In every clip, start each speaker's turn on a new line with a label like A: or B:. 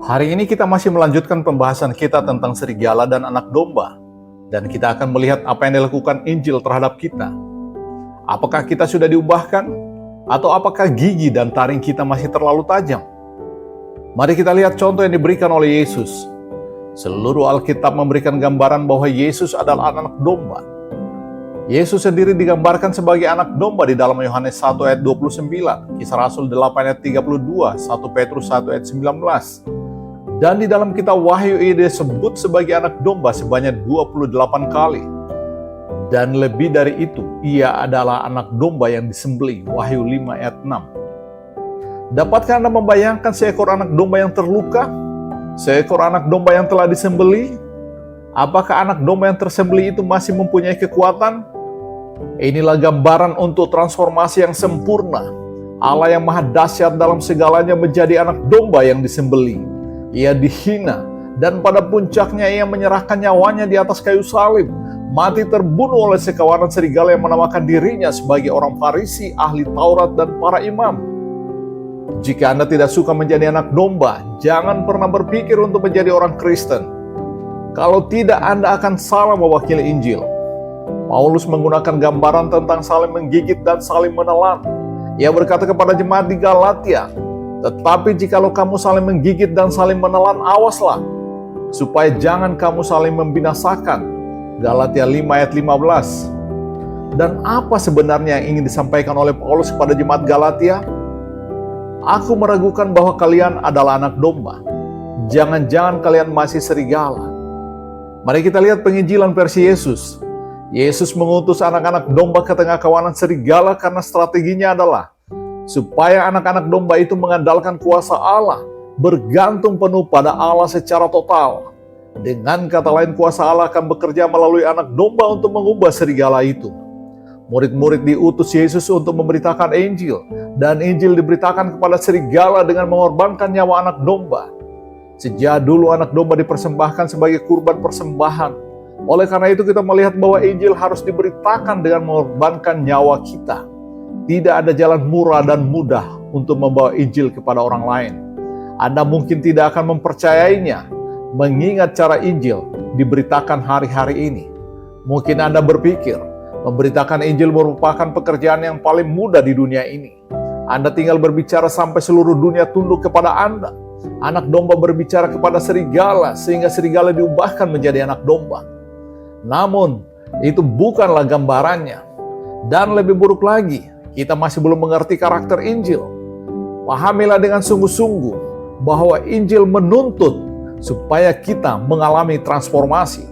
A: Hari ini kita masih melanjutkan pembahasan kita tentang serigala dan anak domba. Dan kita akan melihat apa yang dilakukan Injil terhadap kita. Apakah kita sudah diubahkan? Atau apakah gigi dan taring kita masih terlalu tajam? Mari kita lihat contoh yang diberikan oleh Yesus. Seluruh Alkitab memberikan gambaran bahwa Yesus adalah anak domba. Yesus sendiri digambarkan sebagai anak domba di dalam Yohanes 1 ayat 29, Kisah Rasul 8 ayat 32, 1 Petrus 1 ayat 19. Dan di dalam kitab Wahyu ia disebut sebagai anak domba sebanyak 28 kali. Dan lebih dari itu, ia adalah anak domba yang disembelih, Wahyu 5 ayat 6. Dapatkah Anda membayangkan seekor anak domba yang terluka? Seekor anak domba yang telah disembelih? Apakah anak domba yang tersembelih itu masih mempunyai kekuatan? Inilah gambaran untuk transformasi yang sempurna. Allah yang maha dahsyat dalam segalanya menjadi anak domba yang disembelih. Ia dihina, dan pada puncaknya ia menyerahkan nyawanya di atas kayu salib, mati terbunuh oleh sekawanan serigala yang menamakan dirinya sebagai orang Farisi, ahli Taurat, dan para imam. Jika Anda tidak suka menjadi anak domba, jangan pernah berpikir untuk menjadi orang Kristen. Kalau tidak, Anda akan salah mewakili Injil. Paulus menggunakan gambaran tentang saling menggigit dan saling menelan. Ia berkata kepada jemaat di Galatia, "Tetapi jikalau kamu saling menggigit dan saling menelan, awaslah, supaya jangan kamu saling membinasakan." Galatia 5 ayat 15. Dan apa sebenarnya yang ingin disampaikan oleh Paulus kepada jemaat Galatia? Aku meragukan bahwa kalian adalah anak domba. Jangan-jangan kalian masih serigala. Mari kita lihat penginjilan versi Yesus. Yesus mengutus anak-anak domba ke tengah kawanan serigala karena strateginya adalah supaya anak-anak domba itu mengandalkan kuasa Allah, bergantung penuh pada Allah secara total. Dengan kata lain, kuasa Allah akan bekerja melalui anak domba untuk mengubah serigala itu. Murid-murid diutus Yesus untuk memberitakan Injil, dan Injil diberitakan kepada serigala dengan mengorbankan nyawa anak domba. Sejak dulu anak domba dipersembahkan sebagai kurban persembahan. Oleh karena itu kita melihat bahwa Injil harus diberitakan dengan mengorbankan nyawa kita. Tidak ada jalan murah dan mudah untuk membawa Injil kepada orang lain. Anda mungkin tidak akan mempercayainya, mengingat cara Injil diberitakan hari-hari ini. Mungkin Anda berpikir, memberitakan Injil merupakan pekerjaan yang paling mudah di dunia ini. Anda tinggal berbicara sampai seluruh dunia tunduk kepada Anda. Anak domba berbicara kepada serigala, sehingga serigala diubahkan menjadi anak domba. Namun, itu bukanlah gambarannya. Dan lebih buruk lagi, kita masih belum mengerti karakter Injil. Pahamilah dengan sungguh-sungguh bahwa Injil menuntut supaya kita mengalami transformasi.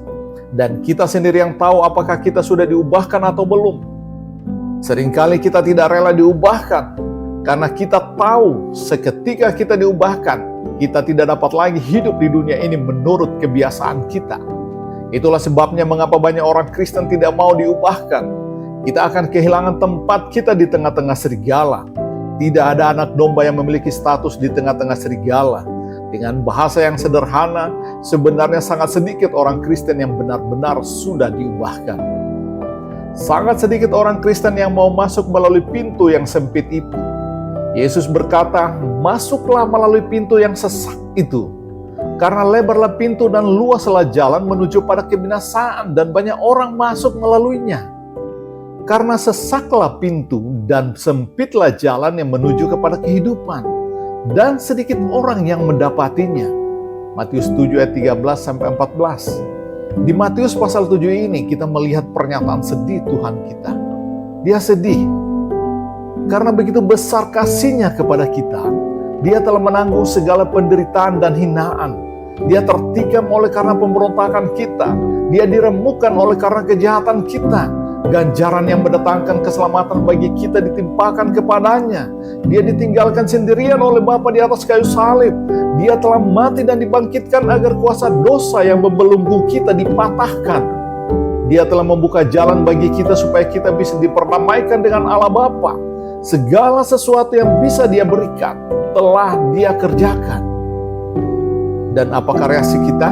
A: Dan kita sendiri yang tahu apakah kita sudah diubahkan atau belum. Seringkali kita tidak rela diubahkan, karena kita tahu seketika kita diubahkan, kita tidak dapat lagi hidup di dunia ini menurut kebiasaan kita. Itulah sebabnya mengapa banyak orang Kristen tidak mau diubahkan. Kita akan kehilangan tempat kita di tengah-tengah serigala. Tidak ada anak domba yang memiliki status di tengah-tengah serigala. Dengan bahasa yang sederhana, sebenarnya sangat sedikit orang Kristen yang benar-benar sudah diubahkan. Sangat sedikit orang Kristen yang mau masuk melalui pintu yang sempit itu. Yesus berkata, "Masuklah melalui pintu yang sesak itu. Karena lebarlah pintu dan luaslah jalan menuju pada kebinasaan, dan banyak orang masuk melaluinya. Karena sesaklah pintu dan sempitlah jalan yang menuju kepada kehidupan, dan sedikit orang yang mendapatinya." Matius 7 ayat 13-14. Di Matius pasal 7 ini kita melihat pernyataan sedih Tuhan kita. Dia sedih karena begitu besar kasih-Nya kepada kita. Dia telah menanggung segala penderitaan dan hinaan. Dia tertikam oleh karena pemberontakan kita. Dia diremukkan oleh karena kejahatan kita. Ganjaran yang mendatangkan keselamatan bagi kita ditimpakan kepadanya. Dia ditinggalkan sendirian oleh Bapa di atas kayu salib. Dia telah mati dan dibangkitkan agar kuasa dosa yang membelenggu kita dipatahkan. Dia telah membuka jalan bagi kita supaya kita bisa diperdamaikan dengan Allah Bapa. Segala sesuatu yang bisa Dia berikan telah Dia kerjakan. Dan apakah reaksi kita?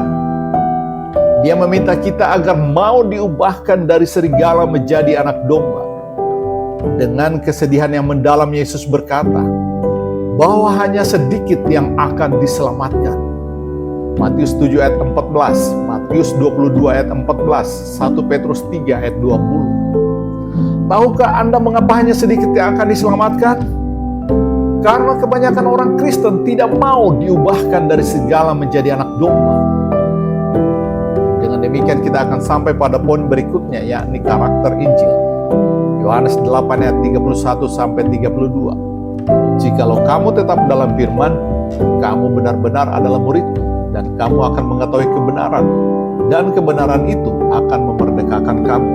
A: Dia meminta kita agar mau diubahkan dari serigala menjadi anak domba. Dengan kesedihan yang mendalam, Yesus berkata bahwa hanya sedikit yang akan diselamatkan. Matius 7 ayat 14, Matius 22 ayat 14, 1 Petrus 3 ayat 20. Tahukah Anda mengapa hanya sedikit yang akan diselamatkan? Karena kebanyakan orang Kristen tidak mau diubahkan dari segala menjadi anak domba. Dengan demikian kita akan sampai pada poin berikutnya, yakni karakter Injil. Yohanes 8 ayat 31 sampai 32. Jikalau kamu tetap dalam firman-Ku, kamu benar-benar adalah murid-Ku, dan kamu akan mengetahui kebenaran, dan kebenaran itu akan memerdekakan kamu.